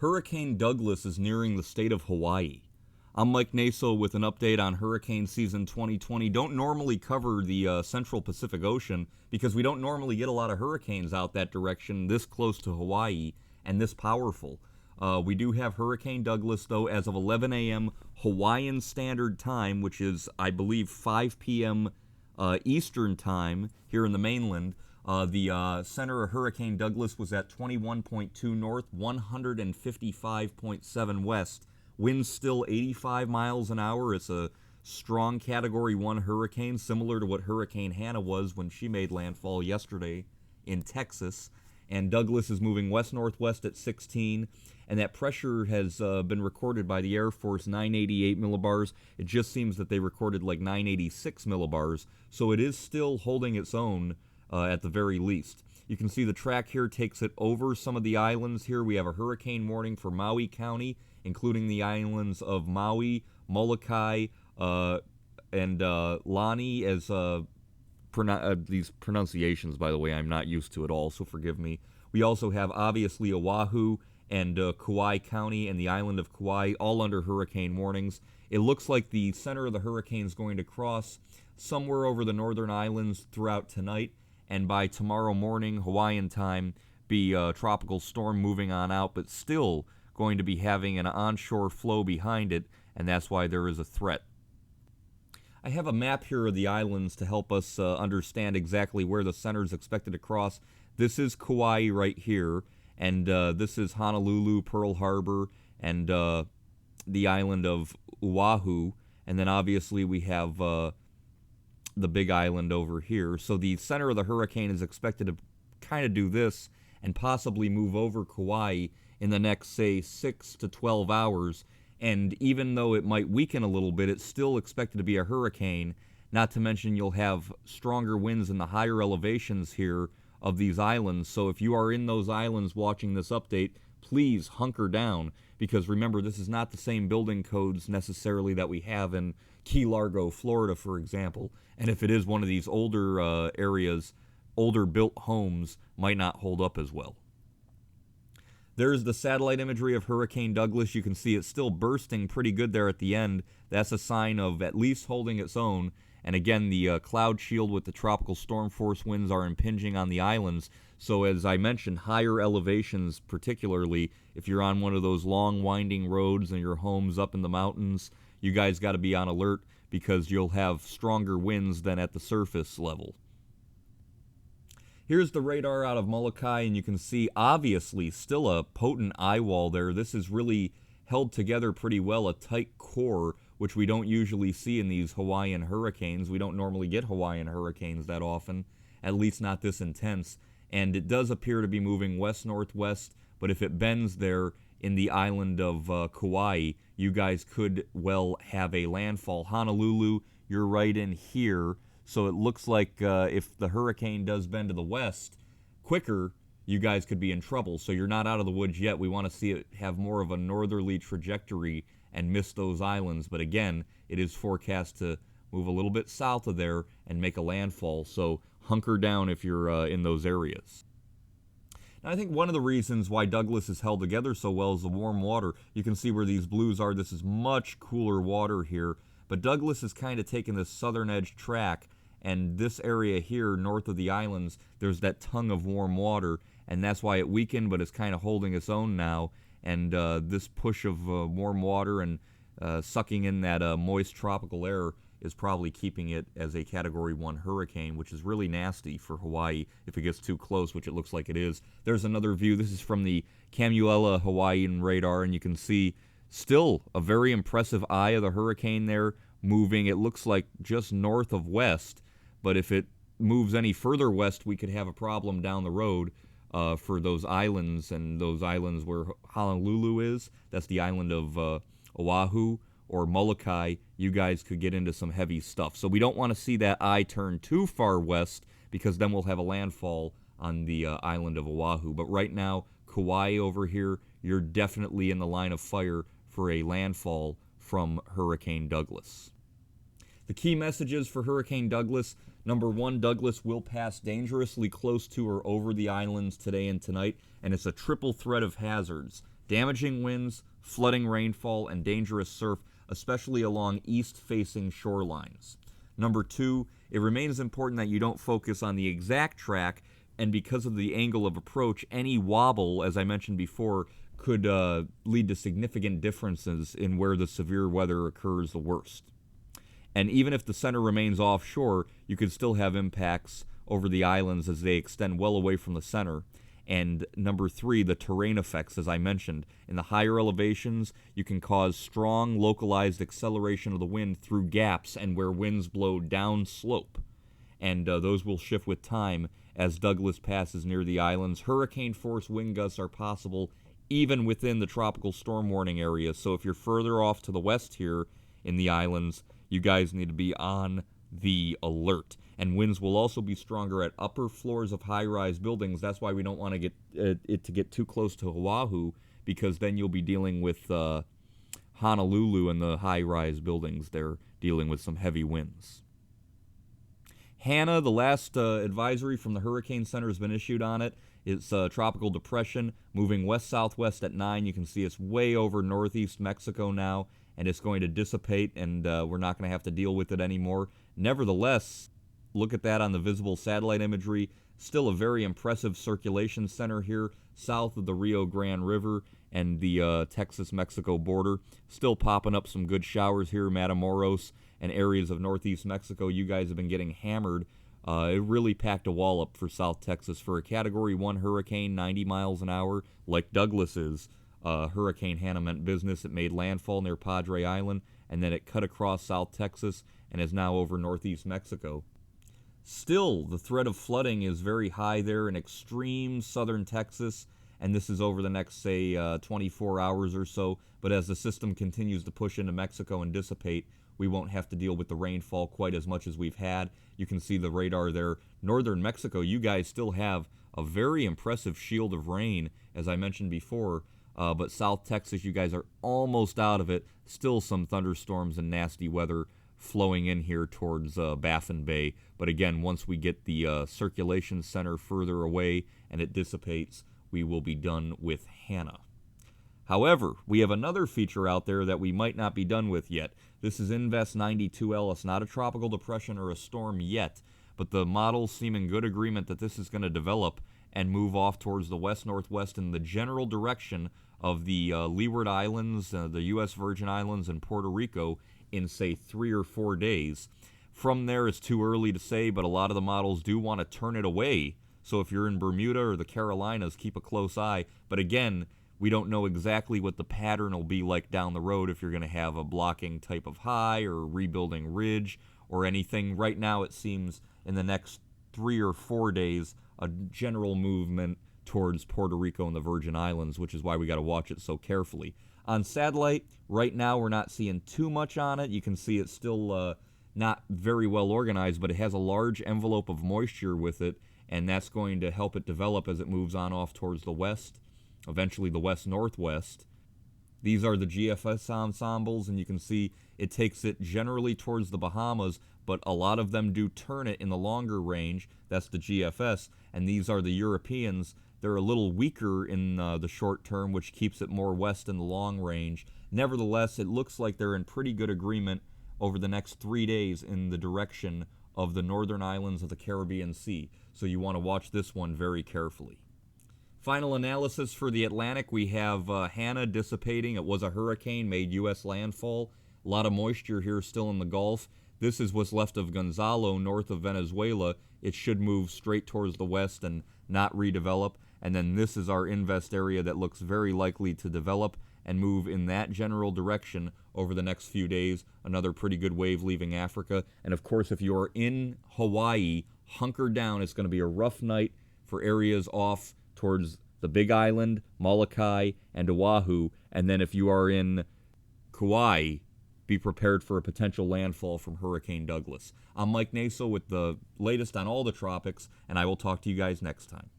Hurricane Douglas is nearing the state of Hawaii. I'm Mike Naso with an update on hurricane season 2020. Don't normally cover the central Pacific Ocean because we don't normally get a lot of hurricanes out that direction this close to Hawaii and this powerful. We do have Hurricane Douglas, though, as of 11 a.m. Hawaiian Standard Time, which is, I believe, 5 p.m. Eastern Time here in the mainland. The center of Hurricane Douglas was at 21.2 north, 155.7 west. Winds still 85 miles an hour. It's a strong Category 1 hurricane, similar to what Hurricane Hanna was when she made landfall yesterday in Texas. And Douglas is moving west-northwest at 16, and that pressure has been recorded by the Air Force, 988 millibars. It just seems that they recorded like 986 millibars, so it is still holding its own at the very least. You can see the track here takes it over some of the islands here. We have a hurricane warning for Maui County, including the islands of Maui, Molokai, and Lanai, as these pronunciations, by the way, I'm not used to at all, so forgive me. We also have, obviously, Oahu and Kauai County and the island of Kauai, all under hurricane warnings. It looks like the center of the hurricane is going to cross somewhere over the northern islands throughout tonight, and by tomorrow morning, Hawaiian time, be a tropical storm moving on out, but still going to be having an onshore flow behind it, and that's why there is a threat. I have a map here of the islands to help us understand exactly where the center is expected to cross. This is Kauai right here, and this is Honolulu, Pearl Harbor, and the island of Oahu, and then obviously we have the big island over here. So the center of the hurricane is expected to kind of do this and possibly move over Kauai in the next, say, 6 to 12 hours. And even though it might weaken a little bit, it's still expected to be a hurricane. Not to mention you'll have stronger winds in the higher elevations here of these islands. So if you are in those islands watching this update, please hunker down. Because remember, this is not the same building codes necessarily that we have in Key Largo, Florida, for example. And if it is one of these older areas, older built homes might not hold up as well. There's the satellite imagery of Hurricane Douglas. You can see it's still bursting pretty good there at the end. That's a sign of at least holding its own. And again, the cloud shield with the tropical storm force winds are impinging on the islands. So as I mentioned, higher elevations, particularly if you're on one of those long winding roads and your home's up in the mountains, you guys got to be on alert because you'll have stronger winds than at the surface level. Here's the radar out of Molokai, and you can see, obviously, still a potent eye wall there. This is really held together pretty well, a tight core, which we don't usually see in these Hawaiian hurricanes. We don't normally get Hawaiian hurricanes that often, at least not this intense. And it does appear to be moving west-northwest, but if it bends there in the island of Kauai, you guys could well have a landfall. Honolulu, you're right in here. So it looks like if the hurricane does bend to the west quicker, you guys could be in trouble. So you're not out of the woods yet. We want to see it have more of a northerly trajectory and miss those islands. But again, it is forecast to move a little bit south of there and make a landfall. So hunker down if you're in those areas. Now, I think one of the reasons why Douglas is held together so well is the warm water. You can see where these blues are. This is much cooler water here. But Douglas is kind of taking this southern edge track. And this area here, north of the islands, there's that tongue of warm water, and that's why it weakened, but it's kind of holding its own now. And this push of warm water and sucking in that moist tropical air is probably keeping it as a Category 1 hurricane, which is really nasty for Hawaii if it gets too close, which it looks like it is. There's another view. This is from the Kamuela Hawaiian radar, and you can see still a very impressive eye of the hurricane there moving. It looks like just north of west. But if it moves any further west, we could have a problem down the road for those islands, and those islands where Honolulu is, that's the island of Oahu, or Molokai, you guys could get into some heavy stuff. So we don't want to see that eye turn too far west, because then we'll have a landfall on the island of Oahu. But right now, Kauai over here, you're definitely in the line of fire for a landfall from Hurricane Douglas. The key messages for Hurricane Douglas: number one, Douglas will pass dangerously close to or over the islands today and tonight, and it's a triple threat of hazards. damaging winds, flooding rainfall, and dangerous surf, especially along east-facing shorelines. Number 2, it remains important that you don't focus on the exact track, and because of the angle of approach, any wobble, as I mentioned before, could lead to significant differences in where the severe weather occurs the worst. And even if the center remains offshore, you could still have impacts over the islands as they extend well away from the center. And number 3, the terrain effects, as I mentioned. In the higher elevations, you can cause strong localized acceleration of the wind through gaps and where winds blow downslope. And those will shift with time as Douglas passes near the islands. Hurricane-force wind gusts are possible even within the tropical storm warning area. So if you're further off to the west here in the islands, you guys need to be on the alert. And winds will also be stronger at upper floors of high-rise buildings. That's why we don't want to get it to get too close to Oahu, because then you'll be dealing with Honolulu and the high-rise buildings. They're dealing with some heavy winds. Hanna, the last advisory from the Hurricane Center has been issued on it. It's a tropical depression moving west-southwest at 9. You can see it's way over northeast Mexico now, and it's going to dissipate, and we're not going to have to deal with it anymore. Nevertheless, look at that on the visible satellite imagery. Still a very impressive circulation center here south of the Rio Grande River and the Texas-Mexico border. Still popping up some good showers here, Matamoros and areas of northeast Mexico. You guys have been getting hammered. It really packed a wall up for South Texas. For a Category 1 hurricane, 90 miles an hour, like Douglas is, Hurricane Hanna meant business. It made landfall near Padre Island, and then it cut across South Texas and is now over northeast Mexico. Still, the threat of flooding is very high there in extreme southern Texas, and this is over the next, say, 24 hours or so. But as the system continues to push into Mexico and dissipate, we won't have to deal with the rainfall quite as much as we've had. You can see the radar there. Northern Mexico, you guys still have a very impressive shield of rain, as I mentioned before. But South Texas, you guys are almost out of it. Still some thunderstorms and nasty weather flowing in here towards Baffin Bay. But again, once we get the circulation center further away and it dissipates, we will be done with Hanna. However, we have another feature out there that we might not be done with yet. This is Invest 92L. It's not a tropical depression or a storm yet, but the models seem in good agreement that this is going to develop and move off towards the west-northwest in the general direction of the Leeward Islands, the U.S. Virgin Islands, and Puerto Rico in, say, 3 or 4 days. From there, it's too early to say, but a lot of the models do want to turn it away. So if you're in Bermuda or the Carolinas, keep a close eye. But again, we don't know exactly what the pattern will be like down the road, if you're going to have a blocking type of high or a rebuilding ridge or anything. Right now, it seems in the next 3 or 4 days, a general movement towards Puerto Rico and the Virgin Islands, which is why we got to watch it so carefully. On satellite, right now we're not seeing too much on it. You can see it's still not very well organized, but it has a large envelope of moisture with it, and that's going to help it develop as it moves on off towards the west, eventually the west-northwest. These are the GFS ensembles, and you can see it takes it generally towards the Bahamas, but a lot of them do turn it in the longer range. That's the GFS, and these are the Europeans. They're a little weaker in the short term, which keeps it more west in the long range. Nevertheless, it looks like they're in pretty good agreement over the next 3 days in the direction of the northern islands of the Caribbean Sea. So you want to watch this one very carefully. Final analysis for the Atlantic, we have Hanna dissipating. It was a hurricane, made U.S. landfall. A lot of moisture here still in the Gulf. This is what's left of Gonzalo, north of Venezuela. It should move straight towards the west and not redevelop. And then this is our Invest area that looks very likely to develop and move in that general direction over the next few days. Another pretty good wave leaving Africa. And of course, if you're in Hawaii, hunker down. It's going to be a rough night for areas off towards the Big Island, Molokai, and Oahu. And then if you are in Kauai, be prepared for a potential landfall from Hurricane Douglas. I'm Mike Naso with the latest on all the tropics, and I will talk to you guys next time.